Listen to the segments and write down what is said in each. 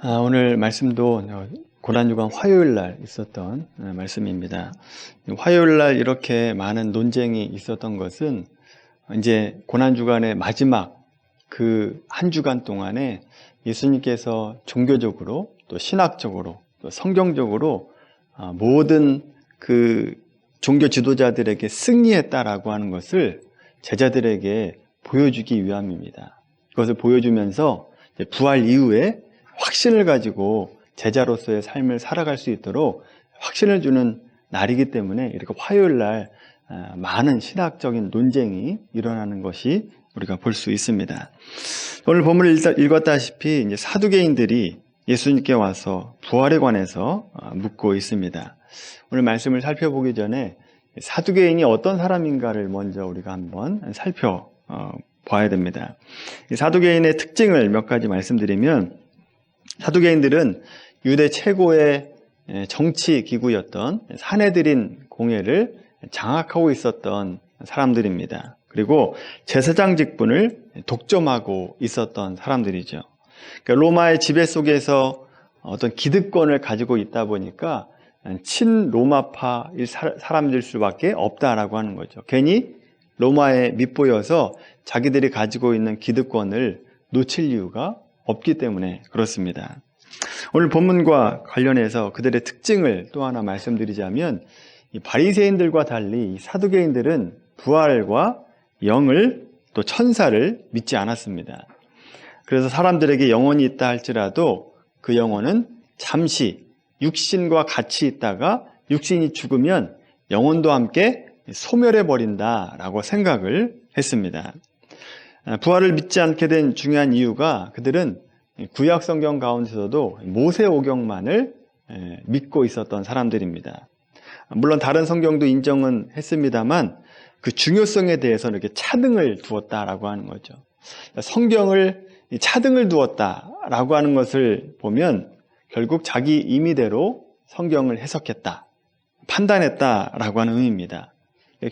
오늘 말씀도 고난주간 화요일 날 있었던 말씀입니다. 화요일 날 이렇게 많은 논쟁이 있었던 것은 이제 고난주간의 마지막 그 한 주간 동안에 예수님께서 종교적으로 또 신학적으로 또 성경적으로 모든 그 종교 지도자들에게 승리했다라고 하는 것을 제자들에게 보여주기 위함입니다. 그것을 보여주면서 부활 이후에 확신을 가지고 제자로서의 삶을 살아갈 수 있도록 확신을 주는 날이기 때문에 이렇게 화요일 날 많은 신학적인 논쟁이 일어나는 것이 우리가 볼 수 있습니다. 오늘 본문을 읽었다시피 이제 사두개인들이 예수님께 와서 부활에 관해서 묻고 있습니다. 오늘 말씀을 살펴보기 전에 사두개인이 어떤 사람인가를 먼저 우리가 한번 살펴봐야 됩니다. 이 사두개인의 특징을 몇 가지 말씀드리면, 사두개인들은 유대 최고의 정치 기구였던 사내들인 공회를 장악하고 있었던 사람들입니다. 그리고 제사장 직분을 독점하고 있었던 사람들이죠. 그러니까 로마의 지배 속에서 어떤 기득권을 가지고 있다 보니까 친로마파일 사람들 수밖에 없다라고 하는 거죠. 괜히 로마에 밑보여서 자기들이 가지고 있는 기득권을 놓칠 이유가 없기 때문에 그렇습니다. 오늘 본문과 관련해서 그들의 특징을 또 하나 말씀드리자면, 이 바리새인들과 달리 이 사두개인들은 부활과 영을 또 천사를 믿지 않았습니다. 그래서 사람들에게 영혼이 있다 할지라도 그 영혼은 잠시 육신과 같이 있다가 육신이 죽으면 영혼도 함께 소멸해 버린다라고 생각을 했습니다. 부활을 믿지 않게 된 중요한 이유가, 그들은 구약 성경 가운데서도 모세오경만을 믿고 있었던 사람들입니다. 물론 다른 성경도 인정은 했습니다만 그 중요성에 대해서는 이렇게 차등을 두었다라고 하는 거죠. 성경을 차등을 두었다라고 하는 것을 보면 결국 자기 임의대로 성경을 해석했다, 판단했다라고 하는 의미입니다.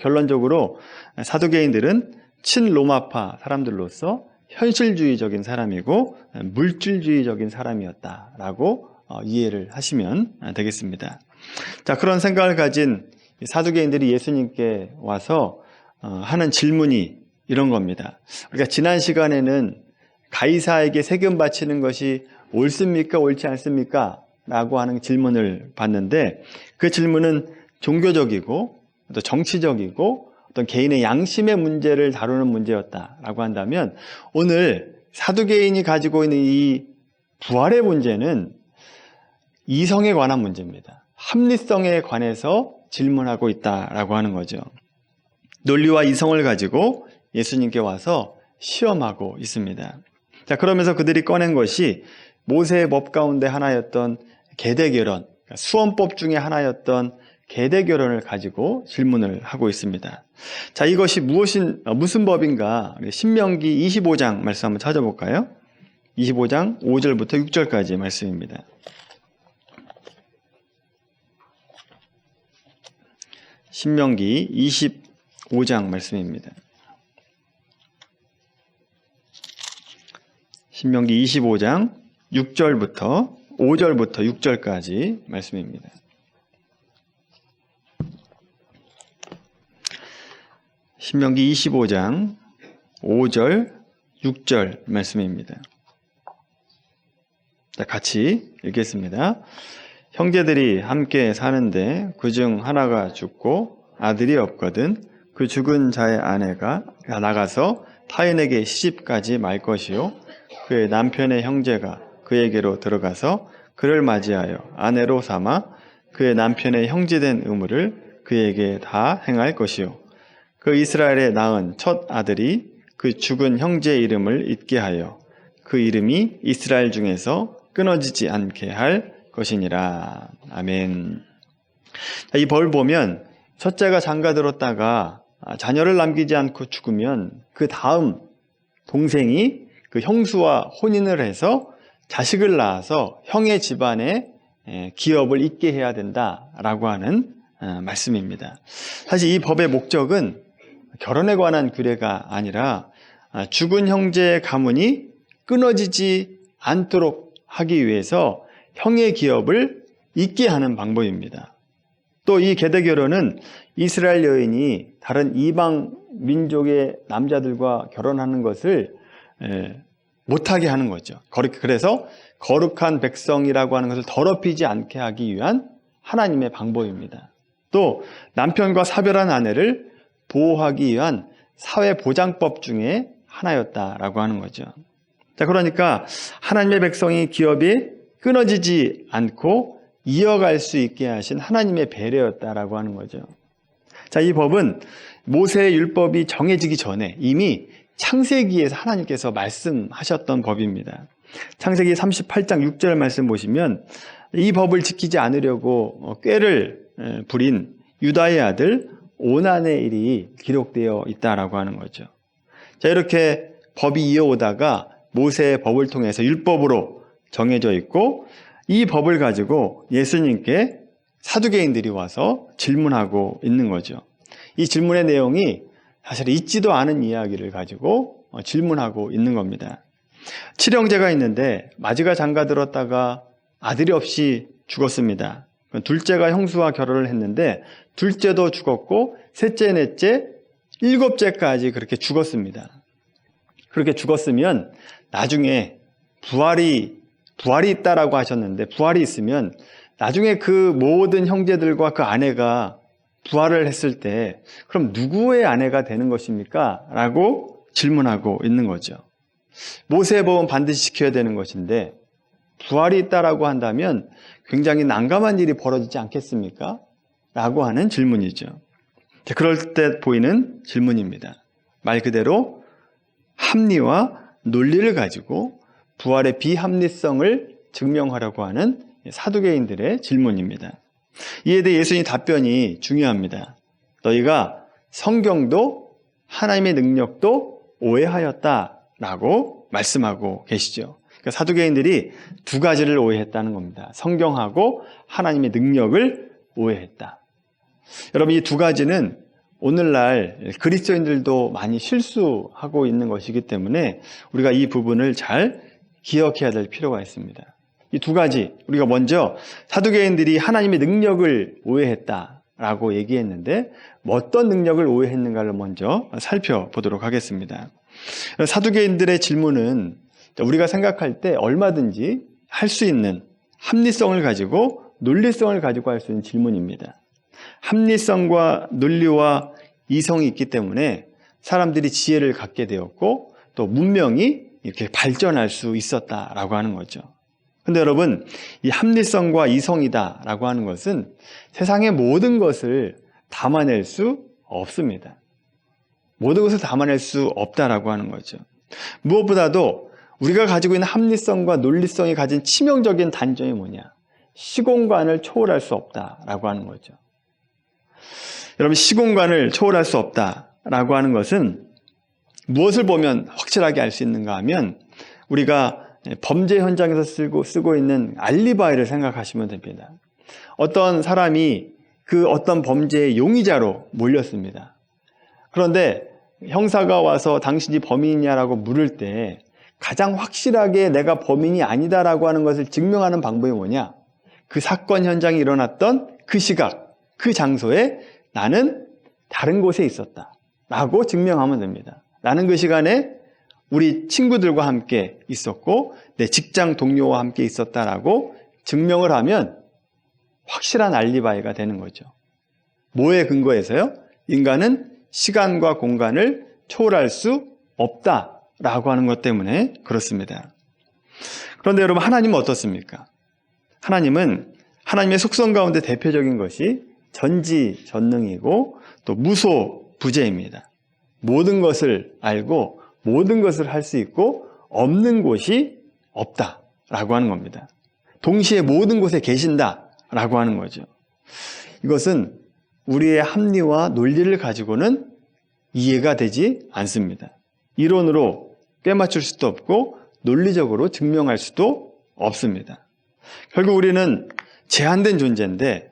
결론적으로 사두개인들은 친로마파 사람들로서 현실주의적인 사람이고 물질주의적인 사람이었다라고 이해를 하시면 되겠습니다. 자, 그런 생각을 가진 사두개인들이 예수님께 와서 하는 질문이 이런 겁니다. 우리가 지난 시간에는 가이사에게 세금 바치는 것이 옳습니까, 옳지 않습니까? 라고 하는 질문을 봤는데, 그 질문은 종교적이고 또 정치적이고 어떤 개인의 양심의 문제를 다루는 문제였다라고 한다면, 오늘 사두개인이 가지고 있는 이 부활의 문제는 이성에 관한 문제입니다. 합리성에 관해서 질문하고 있다라고 하는 거죠. 논리와 이성을 가지고 예수님께 와서 시험하고 있습니다. 자, 그러면서 그들이 꺼낸 것이 모세의 법 가운데 하나였던 계대결혼, 수원법 중에 하나였던 계대결혼을 가지고 질문을 하고 있습니다. 자, 이것이 무슨 법인가? 신명기 25장 말씀 한번 찾아볼까요? 25장 5절부터 6절까지 말씀입니다. 신명기 25장 말씀입니다. 신명기 25장 5절부터 6절까지 말씀입니다. 신명기 25장 5절, 6절 말씀입니다. 자, 같이 읽겠습니다. 형제들이 함께 사는데 그중 하나가 죽고 아들이 없거든 그 죽은 자의 아내가 나가서 타인에게 시집가지 말 것이요, 그의 남편의 형제가 그에게로 들어가서 그를 맞이하여 아내로 삼아 그의 남편의 형제된 의무를 그에게 다 행할 것이요, 그 이스라엘에 낳은 첫 아들이 그 죽은 형제의 이름을 잊게 하여 그 이름이 이스라엘 중에서 끊어지지 않게 할 것이니라. 아멘. 이 벌 보면 첫째가 장가들었다가 자녀를 남기지 않고 죽으면 그 다음 동생이 그 형수와 혼인을 해서 자식을 낳아서 형의 집안에 기업을 잇게 해야 된다라고 하는 말씀입니다. 사실 이 법의 목적은 결혼에 관한 규례가 아니라 죽은 형제의 가문이 끊어지지 않도록 하기 위해서 형의 기업을 잊게 하는 방법입니다. 또 이 계대 결혼은 이스라엘 여인이 다른 이방 민족의 남자들과 결혼하는 것을 못하게 하는 거죠. 그래서 거룩한 백성이라고 하는 것을 더럽히지 않게 하기 위한 하나님의 방법입니다. 또 남편과 사별한 아내를 보호하기 위한 사회보장법 중에 하나였다라고 하는 거죠. 자, 그러니까 하나님의 백성이 기업이 끊어지지 않고 이어갈 수 있게 하신 하나님의 배려였다라고 하는 거죠. 자, 이 법은 모세의 율법이 정해지기 전에 이미 창세기에서 하나님께서 말씀하셨던 법입니다. 창세기 38장 6절 말씀 보시면 이 법을 지키지 않으려고 꾀를 부린 유다의 아들 오난의 일이 기록되어 있다라고 하는 거죠. 자, 이렇게 법이 이어오다가 모세의 법을 통해서 율법으로 정해져 있고 이 법을 가지고 예수님께 사두개인들이 와서 질문하고 있는 거죠. 이 질문의 내용이 사실 있지도 않은 이야기를 가지고 질문하고 있는 겁니다. 7형제가 있는데 맏이가 장가들었다가 아들이 없이 죽었습니다. 둘째가 형수와 결혼을 했는데 둘째도 죽었고 셋째, 넷째, 일곱째까지 그렇게 죽었습니다. 그렇게 죽었으면 나중에 부활이 있다라고 하셨는데 부활이 있으면 나중에 그 모든 형제들과 그 아내가 부활을 했을 때 그럼 누구의 아내가 되는 것입니까? 라고 질문하고 있는 거죠. 모세의 법은 반드시 지켜야 되는 것인데 부활이 있다라고 한다면 굉장히 난감한 일이 벌어지지 않겠습니까? 라고 하는 질문이죠. 그럴 때 보이는 질문입니다. 말 그대로 합리와 논리를 가지고 부활의 비합리성을 증명하려고 하는 사두개인들의 질문입니다. 이에 대해 예수님의 답변이 중요합니다. 너희가 성경도 하나님의 능력도 오해하였다라고 말씀하고 계시죠. 그러니까 사두개인들이 두 가지를 오해했다는 겁니다. 성경하고 하나님의 능력을 오해했다. 여러분, 이 두 가지는 오늘날 그리스도인들도 많이 실수하고 있는 것이기 때문에 우리가 이 부분을 잘 기억해야 될 필요가 있습니다. 이 두 가지, 우리가 먼저 사두개인들이 하나님의 능력을 오해했다라고 얘기했는데 어떤 능력을 오해했는가를 먼저 살펴보도록 하겠습니다. 사두개인들의 질문은 우리가 생각할 때 얼마든지 할 수 있는 합리성을 가지고 논리성을 가지고 할 수 있는 질문입니다. 합리성과 논리와 이성이 있기 때문에 사람들이 지혜를 갖게 되었고 또 문명이 이렇게 발전할 수 있었다라고 하는 거죠. 근데 여러분, 이 합리성과 이성이다라고 하는 것은 세상의 모든 것을 담아낼 수 없습니다. 모든 것을 담아낼 수 없다라고 하는 거죠. 무엇보다도 우리가 가지고 있는 합리성과 논리성이 가진 치명적인 단점이 뭐냐? 시공간을 초월할 수 없다라고 하는 거죠. 여러분, 시공간을 초월할 수 없다라고 하는 것은 무엇을 보면 확실하게 알 수 있는가 하면 우리가 범죄 현장에서 쓰고 있는 알리바이를 생각하시면 됩니다. 어떤 사람이 그 어떤 범죄의 용의자로 몰렸습니다. 그런데 형사가 와서 당신이 범인이냐라고 물을 때 가장 확실하게 내가 범인이 아니다라고 하는 것을 증명하는 방법이 뭐냐? 그 사건 현장이 일어났던 그 시각, 그 장소에 나는 다른 곳에 있었다 라고 증명하면 됩니다. 나는 그 시간에 우리 친구들과 함께 있었고 내 직장 동료와 함께 있었다라고 증명을 하면 확실한 알리바이가 되는 거죠. 뭐에 근거해서요? 인간은 시간과 공간을 초월할 수 없다라고 하는 것 때문에 그렇습니다. 그런데 여러분, 하나님은 어떻습니까? 하나님은 하나님의 속성 가운데 대표적인 것이 전지전능이고 또 무소부재입니다. 모든 것을 알고 모든 것을 할 수 있고 없는 곳이 없다라고 하는 겁니다. 동시에 모든 곳에 계신다라고 하는 거죠. 이것은 우리의 합리와 논리를 가지고는 이해가 되지 않습니다. 이론으로 꿰맞출 수도 없고 논리적으로 증명할 수도 없습니다. 결국 우리는 제한된 존재인데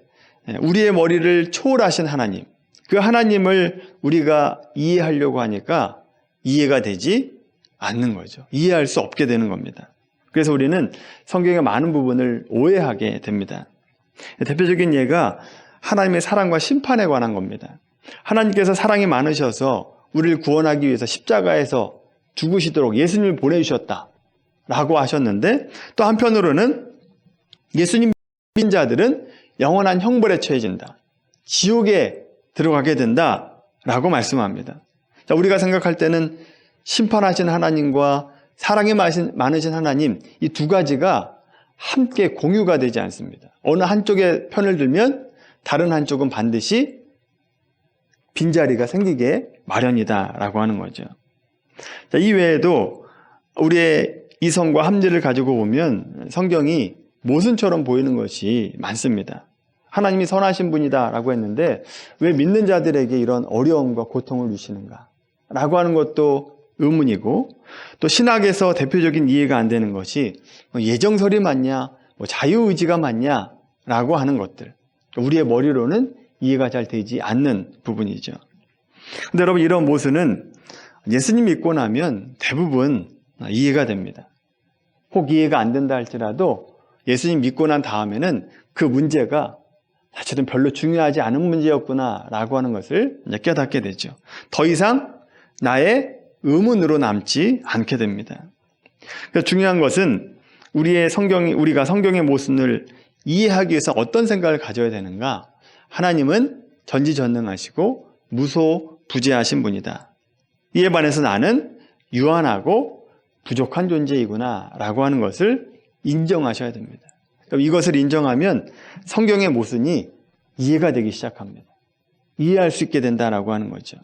우리의 머리를 초월하신 하나님, 그 하나님을 우리가 이해하려고 하니까 이해가 되지 않는 거죠. 이해할 수 없게 되는 겁니다. 그래서 우리는 성경의 많은 부분을 오해하게 됩니다. 대표적인 예가 하나님의 사랑과 심판에 관한 겁니다. 하나님께서 사랑이 많으셔서 우리를 구원하기 위해서 십자가에서 죽으시도록 예수님을 보내주셨다라고 하셨는데, 또 한편으로는 예수님 믿는 자들은 영원한 형벌에 처해진다, 지옥에 들어가게 된다라고 말씀합니다. 자, 우리가 생각할 때는 심판하신 하나님과 사랑이 많으신 하나님, 이 두 가지가 함께 공유가 되지 않습니다. 어느 한쪽의 편을 들면 다른 한쪽은 반드시 빈자리가 생기게 마련이다라고 하는 거죠. 자, 이 외에도 우리의 이성과 합리를 가지고 보면 성경이 모순처럼 보이는 것이 많습니다. 하나님이 선하신 분이다라고 했는데 왜 믿는 자들에게 이런 어려움과 고통을 주시는가? 라고 하는 것도 의문이고, 또 신학에서 대표적인 이해가 안 되는 것이 예정설이 맞냐, 자유의지가 맞냐 라고 하는 것들, 우리의 머리로는 이해가 잘 되지 않는 부분이죠. 근데 여러분, 이런 모순은 예수님 믿고 나면 대부분 이해가 됩니다. 혹 이해가 안 된다 할지라도 예수님 믿고 난 다음에는 그 문제가 사실은 별로 중요하지 않은 문제였구나 라고 하는 것을 깨닫게 되죠. 더 이상 나의 의문으로 남지 않게 됩니다. 그래서 중요한 것은 우리가 성경의 모순을 이해하기 위해서 어떤 생각을 가져야 되는가? 하나님은 전지전능하시고 무소부재하신 분이다. 이에 반해서 나는 유한하고 부족한 존재이구나 라고 하는 것을 인정하셔야 됩니다. 이것을 인정하면 성경의 모순이 이해가 되기 시작합니다. 이해할 수 있게 된다라고 하는 거죠.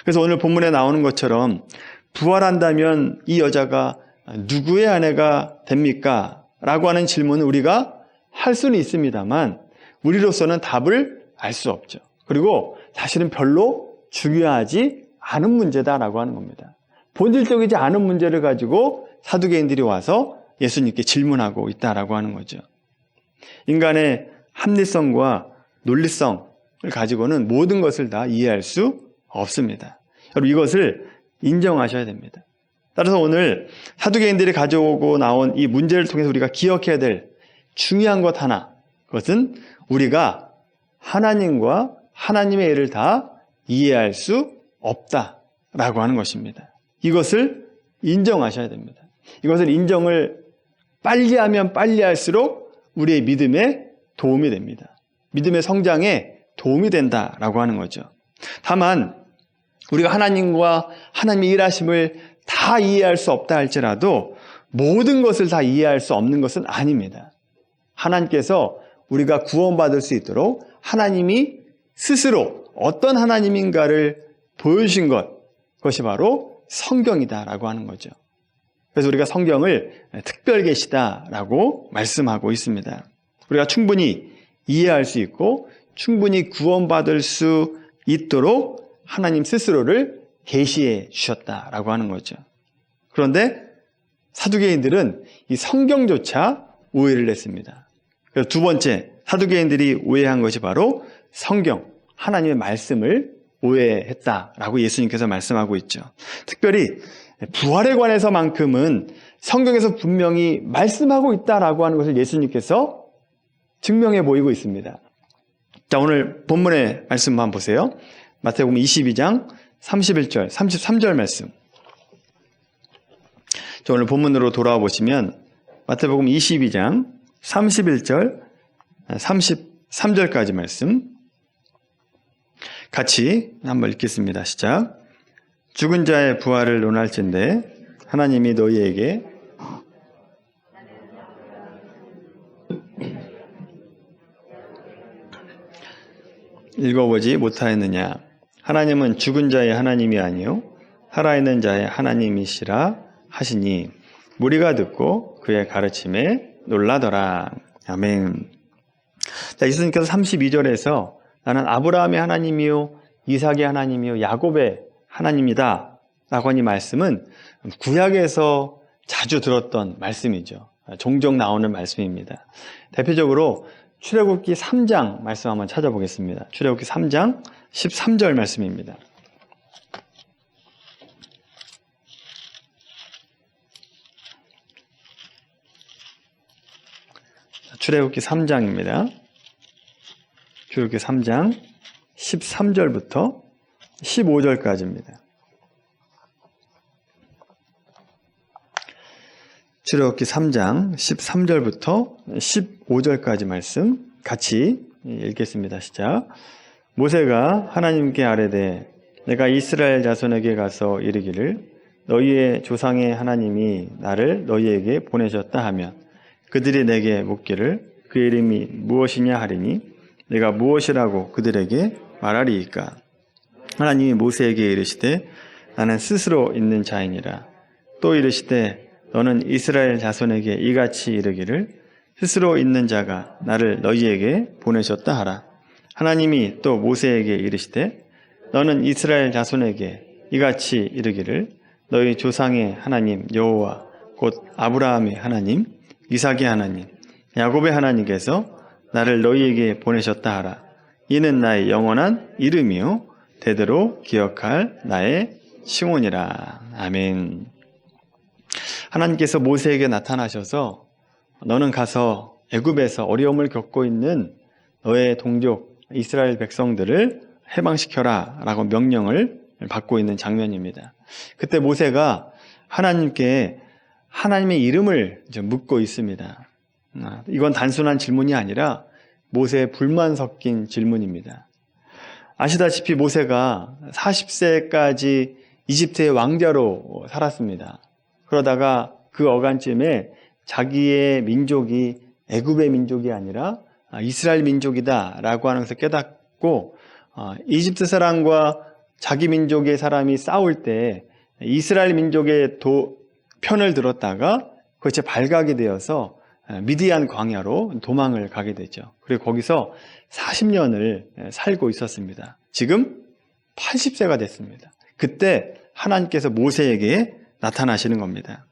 그래서 오늘 본문에 나오는 것처럼 부활한다면 이 여자가 누구의 아내가 됩니까? 라고 하는 질문을 우리가 할 수는 있습니다만 우리로서는 답을 알 수 없죠. 그리고 사실은 별로 중요하지 않은 문제다라고 하는 겁니다. 본질적이지 않은 문제를 가지고 사두개인들이 와서 예수님께 질문하고 있다라고 하는 거죠. 인간의 합리성과 논리성을 가지고는 모든 것을 다 이해할 수 없습니다. 여러분, 이것을 인정하셔야 됩니다. 따라서 오늘 사두개인들이 가져오고 나온 이 문제를 통해서 우리가 기억해야 될 중요한 것 하나, 그것은 우리가 하나님과 하나님의 일을 다 이해할 수 없다라고 하는 것입니다. 이것을 인정하셔야 됩니다. 이것을 인정을 빨리 하면 빨리 할수록 우리의 믿음에 도움이 됩니다. 믿음의 성장에 도움이 된다라고 하는 거죠. 다만 우리가 하나님과 하나님의 일하심을 다 이해할 수 없다 할지라도 모든 것을 다 이해할 수 없는 것은 아닙니다. 하나님께서 우리가 구원받을 수 있도록 하나님이 스스로 어떤 하나님인가를 보여주신 그것이 바로 성경이다라고 하는 거죠. 그래서 우리가 성경을 특별 계시다라고 말씀하고 있습니다. 우리가 충분히 이해할 수 있고 충분히 구원받을 수 있도록 하나님 스스로를 계시해 주셨다라고 하는 거죠. 그런데 사두개인들은 이 성경조차 오해를 했습니다. 그래서 두 번째, 사두개인들이 오해한 것이 바로 성경, 하나님의 말씀을 오해했다라고 예수님께서 말씀하고 있죠. 특별히 부활에 관해서만큼은 성경에서 분명히 말씀하고 있다라고 하는 것을 예수님께서 증명해 보이고 있습니다. 자, 오늘 본문의 말씀 한번 보세요. 마태복음 22장 31절, 33절 말씀. 자, 오늘 본문으로 돌아와 보시면 마태복음 22장 31절, 33절까지 말씀 같이 한번 읽겠습니다. 시작. 죽은 자의 부활을 논할진대 하나님이 너희에게 읽어보지 못하였느냐? 하나님은 죽은 자의 하나님이 아니요 살아있는 자의 하나님이시라 하시니 무리가 듣고 그의 가르침에 놀라더라. 아멘. 자, 예수님께서 32절에서 나는 아브라함의 하나님이요 이삭의 하나님이요 야곱의 하나님이다 라고 하는 이 말씀은 구약에서 자주 들었던 말씀이죠. 종종 나오는 말씀입니다. 대표적으로 출애굽기 3장 말씀 한번 찾아보겠습니다. 출애굽기 3장 13절 말씀입니다. 출애굽기 3장입니다. 출애굽기 3장 13절부터 15절까지입니다. 출애굽기 3장 13절부터 15절까지 말씀 같이 읽겠습니다. 시작. 모세가 하나님께 아뢰되 내가 이스라엘 자손에게 가서 이르기를 너희의 조상의 하나님이 나를 너희에게 보내셨다 하면 그들이 내게 묻기를 그 이름이 무엇이냐 하리니 내가 무엇이라고 그들에게 말하리이까. 하나님이 모세에게 이르시되 나는 스스로 있는 자이니라. 또 이르시되 너는 이스라엘 자손에게 이같이 이르기를 스스로 있는 자가 나를 너희에게 보내셨다 하라. 하나님이 또 모세에게 이르시되 너는 이스라엘 자손에게 이같이 이르기를 너희 조상의 하나님 여호와 곧 아브라함의 하나님, 이삭의 하나님, 야곱의 하나님께서 나를 너희에게 보내셨다 하라. 이는 나의 영원한 이름이요 대대로 기억할 나의 칭호니라. 아멘. 하나님께서 모세에게 나타나셔서 너는 가서 애굽에서 어려움을 겪고 있는 너의 동족 이스라엘 백성들을 해방시켜라 라고 명령을 받고 있는 장면입니다. 그때 모세가 하나님께 하나님의 이름을 묻고 있습니다. 이건 단순한 질문이 아니라 모세의 불만 섞인 질문입니다. 아시다시피 모세가 40세까지 이집트의 왕자로 살았습니다. 그러다가 그 어간쯤에 자기의 민족이 애굽의 민족이 아니라 이스라엘 민족이다라고 하는 것을 깨닫고 이집트 사람과 자기 민족의 사람이 싸울 때 이스라엘 민족의 편을 들었다가 그것이 발각이 되어서 미디안 광야로 도망을 가게 되죠. 그리고 거기서 40년을 살고 있었습니다. 지금 80세가 됐습니다. 그때 하나님께서 모세에게 나타나시는 겁니다.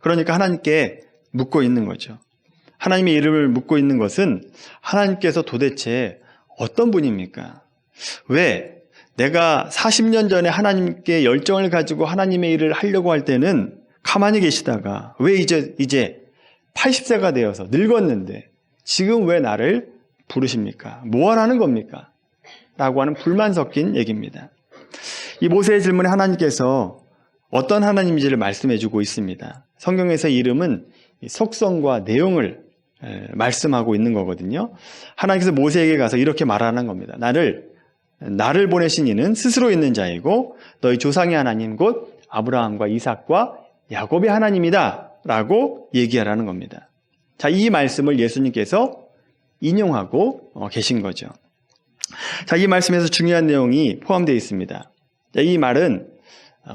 그러니까 하나님께 묻고 있는 거죠. 하나님의 이름을 묻고 있는 것은 하나님께서 도대체 어떤 분입니까? 왜 내가 40년 전에 하나님께 열정을 가지고 하나님의 일을 하려고 할 때는 가만히 계시다가 왜 이제 80세가 되어서 늙었는데 지금 왜 나를 부르십니까? 뭐 하라는 겁니까? 라고 하는 불만 섞인 얘기입니다. 이 모세의 질문에 하나님께서 어떤 하나님인지를 말씀해 주고 있습니다. 성경에서 이름은 속성과 내용을 말씀하고 있는 거거든요. 하나님께서 모세에게 가서 이렇게 말하는 겁니다. 나를 보내신 이는 스스로 있는 자이고 너희 조상의 하나님 곧 아브라함과 이삭과 야곱의 하나님이다 라고 얘기하라는 겁니다. 자, 이 말씀을 예수님께서 인용하고 계신 거죠. 자, 이 말씀에서 중요한 내용이 포함되어 있습니다. 자, 이 말은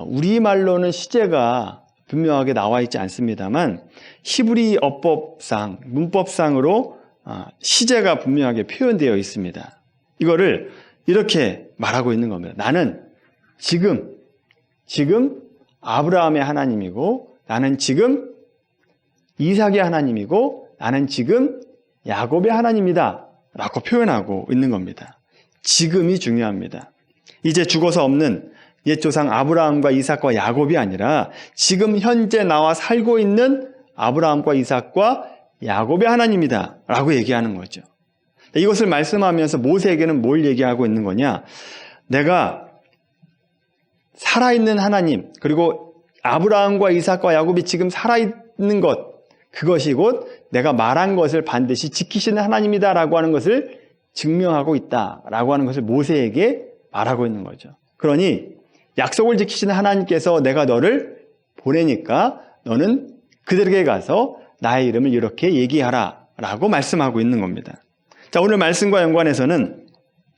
우리말로는 시제가 분명하게 나와 있지 않습니다만 히브리 어법상, 문법상으로 시제가 분명하게 표현되어 있습니다. 이거를 이렇게 말하고 있는 겁니다. 나는 지금 아브라함의 하나님이고 나는 지금 이삭의 하나님이고 나는 지금 야곱의 하나님이다 라고 표현하고 있는 겁니다. 지금이 중요합니다. 이제 죽어서 없는 옛 조상 아브라함과 이삭과 야곱이 아니라 지금 현재 나와 살고 있는 아브라함과 이삭과 야곱의 하나님이다 라고 얘기하는 거죠. 이것을 말씀하면서 모세에게는 뭘 얘기하고 있는 거냐? 내가 살아있는 하나님, 그리고 아브라함과 이삭과 야곱이 지금 살아있는 것, 그것이 곧 내가 말한 것을 반드시 지키시는 하나님이다 라고 하는 것을 증명하고 있다 라고 하는 것을 모세에게 말하고 있는 거죠. 그러니 약속을 지키시는 하나님께서 내가 너를 보내니까 너는 그들에게 가서 나의 이름을 이렇게 얘기하라 라고 말씀하고 있는 겁니다. 자, 오늘 말씀과 연관해서는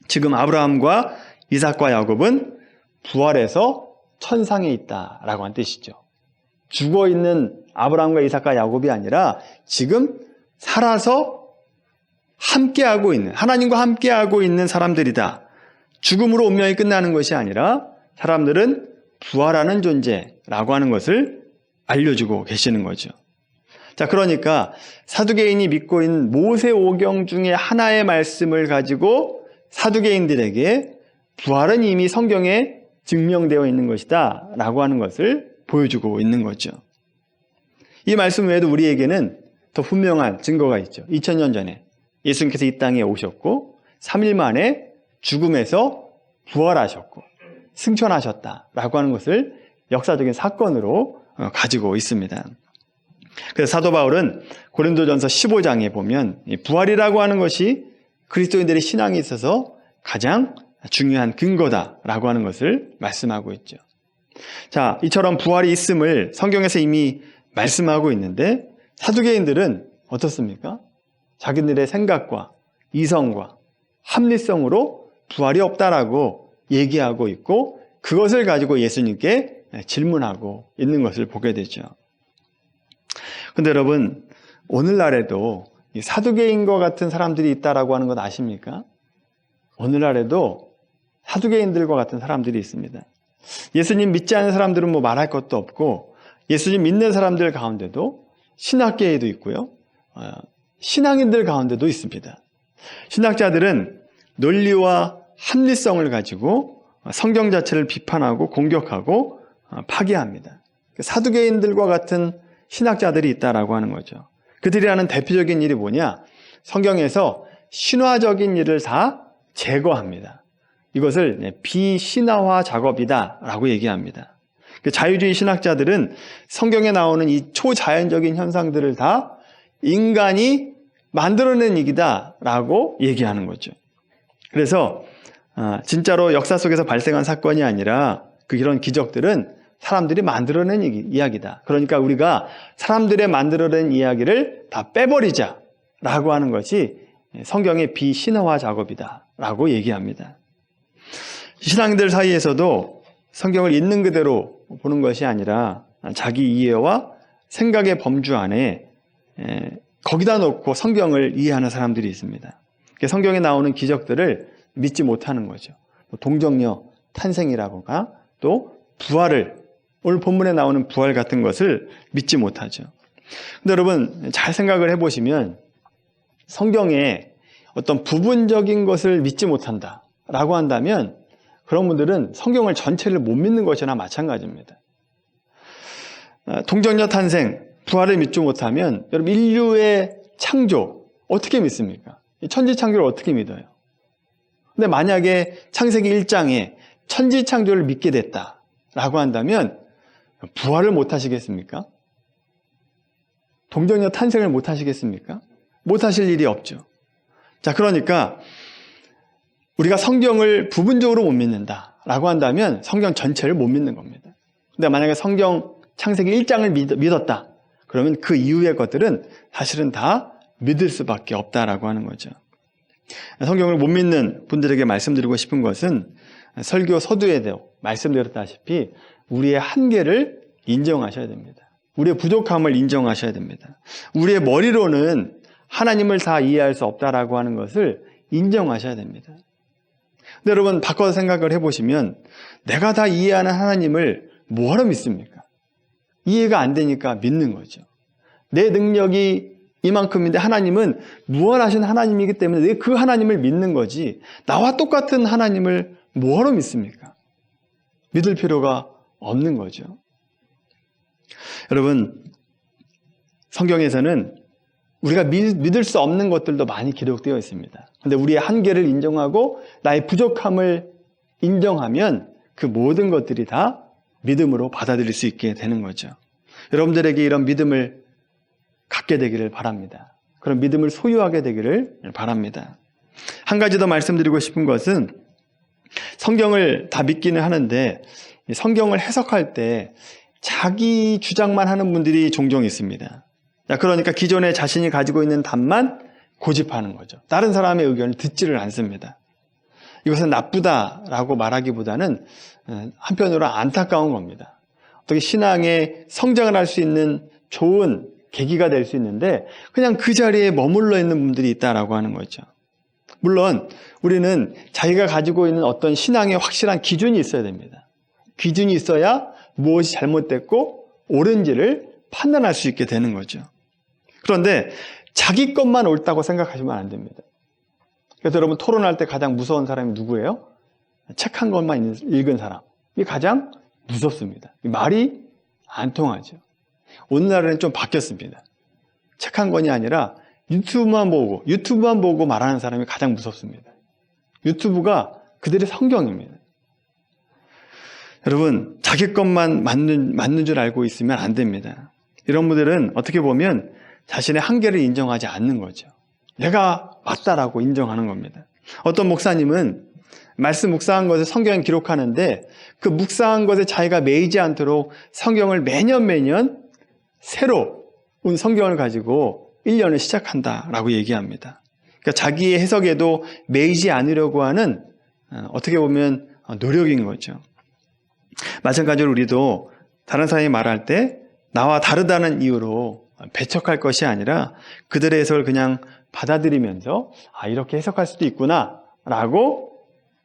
지금 아브라함과 이삭과 야곱은 부활해서 천상에 있다라고 한 뜻이죠. 죽어있는 아브라함과 이삭과 야곱이 아니라 지금 살아서 함께하고 있는, 하나님과 함께하고 있는 사람들이다. 죽음으로 운명이 끝나는 것이 아니라 사람들은 부활하는 존재라고 하는 것을 알려주고 계시는 거죠. 자, 그러니까 사두개인이 믿고 있는 모세오경 중에 하나의 말씀을 가지고 사두개인들에게 부활은 이미 성경에 증명되어 있는 것이다 라고 하는 것을 보여주고 있는 거죠. 이 말씀 외에도 우리에게는 더 분명한 증거가 있죠. 2000년 전에 예수님께서 이 땅에 오셨고 3일 만에 죽음에서 부활하셨고 승천하셨다라고 하는 것을 역사적인 사건으로 가지고 있습니다. 그래서 사도 바울은 고린도전서 15장에 보면 부활이라고 하는 것이 그리스도인들의 신앙에 있어서 가장 중요한 근거다라고 하는 것을 말씀하고 있죠. 자, 이처럼 부활이 있음을 성경에서 이미 말씀하고 있는데 사두개인들은 어떻습니까? 자기들의 생각과 이성과 합리성으로 부활이 없다라고 얘기하고 있고 그것을 가지고 예수님께 질문하고 있는 것을 보게 되죠. 근데 여러분, 오늘날에도 이 사두개인과 같은 사람들이 있다라고 하는 것 아십니까? 오늘날에도 사두개인들과 같은 사람들이 있습니다. 예수님 믿지 않는 사람들은 뭐 말할 것도 없고 예수님 믿는 사람들 가운데도 신학계에도 있고요. 신앙인들 가운데도 있습니다. 신학자들은 논리와 합리성을 가지고 성경 자체를 비판하고 공격하고 파괴합니다. 사두개인들과 같은 신학자들이 있다라고 하는 거죠. 그들이 하는 대표적인 일이 뭐냐? 성경에서 신화적인 일을 다 제거합니다. 이것을 비신화화 작업이다라고 얘기합니다. 자유주의 신학자들은 성경에 나오는 이 초자연적인 현상들을 다 인간이 만들어낸 얘기다라고 얘기하는 거죠. 그래서 진짜로 역사 속에서 발생한 사건이 아니라 이런 기적들은 사람들이 만들어낸 이야기다. 그러니까 우리가 사람들의 만들어낸 이야기를 다 빼버리자라고 하는 것이 성경의 비신화화 작업이다라고 얘기합니다. 신앙인들 사이에서도 성경을 있는 그대로 보는 것이 아니라 자기 이해와 생각의 범주 안에 거기다 놓고 성경을 이해하는 사람들이 있습니다. 성경에 나오는 기적들을 믿지 못하는 거죠. 동정녀 탄생이라고가 또 부활을 오늘 본문에 나오는 부활 같은 것을 믿지 못하죠. 근데 여러분 잘 생각을 해보시면 성경에 어떤 부분적인 것을 믿지 못한다라고 한다면 그런 분들은 성경을 전체를 못 믿는 것이나 마찬가지입니다. 동정녀 탄생, 부활을 믿지 못하면 여러분 인류의 창조 어떻게 믿습니까? 천지창조를 어떻게 믿어요? 근데 만약에 창세기 1장에 천지창조를 믿게 됐다라고 한다면 부활을 못 하시겠습니까? 동정녀 탄생을 못 하시겠습니까? 못 하실 일이 없죠. 자, 그러니까 우리가 성경을 부분적으로 못 믿는다라고 한다면 성경 전체를 못 믿는 겁니다. 근데 만약에 성경 창세기 1장을 믿었다. 그러면 그 이후의 것들은 사실은 다 믿을 수밖에 없다라고 하는 거죠. 성경을 못 믿는 분들에게 말씀드리고 싶은 것은 설교 서두에도 말씀드렸다시피 우리의 한계를 인정하셔야 됩니다. 우리의 부족함을 인정하셔야 됩니다. 우리의 머리로는 하나님을 다 이해할 수 없다라고 하는 것을 인정하셔야 됩니다. 근데 여러분 바꿔서 생각을 해보시면 내가 다 이해하는 하나님을 뭐하러 믿습니까? 이해가 안 되니까 믿는 거죠. 내 능력이 이만큼인데 하나님은 무한하신 하나님이기 때문에 내 그 하나님을 믿는 거지 나와 똑같은 하나님을 뭐하러 믿습니까? 믿을 필요가 없는 거죠. 여러분 성경에서는 우리가 믿을 수 없는 것들도 많이 기록되어 있습니다. 그런데 우리의 한계를 인정하고 나의 부족함을 인정하면 그 모든 것들이 다 믿음으로 받아들일 수 있게 되는 거죠. 여러분들에게 이런 믿음을 갖게 되기를 바랍니다. 그런 믿음을 소유하게 되기를 바랍니다. 한 가지 더 말씀드리고 싶은 것은 성경을 다 믿기는 하는데 성경을 해석할 때 자기 주장만 하는 분들이 종종 있습니다. 그러니까 기존에 자신이 가지고 있는 답만 고집하는 거죠. 다른 사람의 의견을 듣지를 않습니다. 이것은 나쁘다라고 말하기보다는 한편으로 안타까운 겁니다. 어떻게 신앙의 성장을 할 수 있는 좋은 계기가 될 수 있는데 그냥 그 자리에 머물러 있는 분들이 있다라고 하는 거죠. 물론 우리는 자기가 가지고 있는 어떤 신앙의 확실한 기준이 있어야 됩니다. 기준이 있어야 무엇이 잘못됐고 옳은지를 판단할 수 있게 되는 거죠. 그런데 자기 것만 옳다고 생각하시면 안 됩니다. 그래서 여러분 토론할 때 가장 무서운 사람이 누구예요? 책 한 권만 읽은 사람이 가장 무섭습니다. 말이 안 통하죠. 오늘날에는 좀 바뀌었습니다. 책 한 권이 아니라 유튜브만 보고 말하는 사람이 가장 무섭습니다. 유튜브가 그들의 성경입니다. 여러분, 자기 것만 맞는 줄 알고 있으면 안 됩니다. 이런 분들은 어떻게 보면 자신의 한계를 인정하지 않는 거죠. 내가 맞다라고 인정하는 겁니다. 어떤 목사님은 말씀 묵상한 것을 성경에 기록하는데 그 묵상한 것에 자기가 매이지 않도록 성경을 매년 새로운 성경을 가지고 1년을 시작한다라고 얘기합니다. 그러니까 자기의 해석에도 매이지 않으려고 하는 어떻게 보면 노력인 거죠. 마찬가지로 우리도 다른 사람이 말할 때 나와 다르다는 이유로 배척할 것이 아니라 그들의 해석을 그냥 받아들이면서 이렇게 해석할 수도 있구나 라고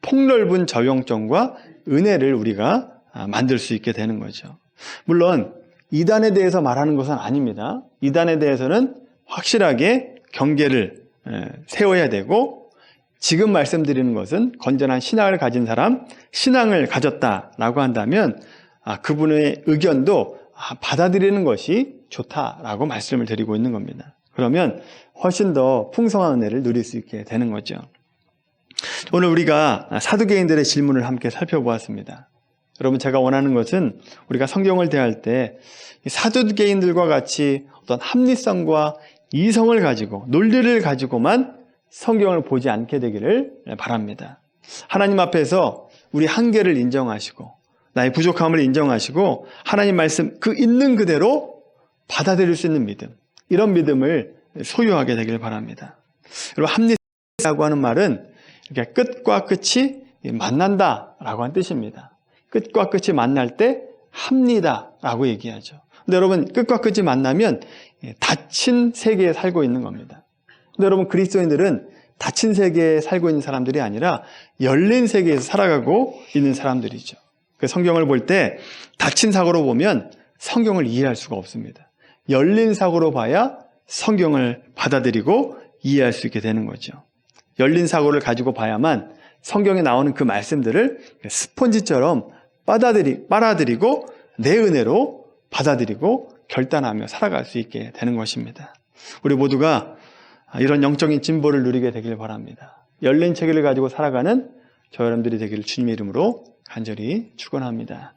폭넓은 적용점과 은혜를 우리가 만들 수 있게 되는 거죠. 물론 이단에 대해서 말하는 것은 아닙니다. 이단에 대해서는 확실하게 경계를 세워야 되고, 지금 말씀드리는 것은 건전한 신앙을 가진 사람, 신앙을 가졌다라고 한다면 그분의 의견도 받아들이는 것이 좋다라고 말씀을 드리고 있는 겁니다. 그러면 훨씬 더 풍성한 은혜를 누릴 수 있게 되는 거죠. 오늘 우리가 사두개인들의 질문을 함께 살펴보았습니다. 여러분, 제가 원하는 것은 우리가 성경을 대할 때 사두개인들과 같이 어떤 합리성과 이성을 가지고 논리를 가지고만 성경을 보지 않게 되기를 바랍니다. 하나님 앞에서 우리 한계를 인정하시고 나의 부족함을 인정하시고 하나님 말씀 그 있는 그대로 받아들일 수 있는 믿음, 이런 믿음을 소유하게 되길 바랍니다. 여러분, 합리성이라고 하는 말은 이렇게 끝과 끝이 만난다라고 하는 뜻입니다. 끝과 끝이 만날 때 합리다라고 얘기하죠. 근데 여러분, 끝과 끝이 만나면 닫힌 세계에 살고 있는 겁니다. 근데 여러분, 그리스도인들은 닫힌 세계에 살고 있는 사람들이 아니라 열린 세계에서 살아가고 있는 사람들이죠. 성경을 볼 때 닫힌 사고로 보면 성경을 이해할 수가 없습니다. 열린 사고로 봐야 성경을 받아들이고 이해할 수 있게 되는 거죠. 열린 사고를 가지고 봐야만 성경에 나오는 그 말씀들을 스펀지처럼 빨아들이고 내 은혜로 받아들이고 결단하며 살아갈 수 있게 되는 것입니다. 우리 모두가 이런 영적인 진보를 누리게 되길 바랍니다. 열린 체계를 가지고 살아가는 저 여러분들이 되기를 주님의 이름으로 간절히 축원합니다.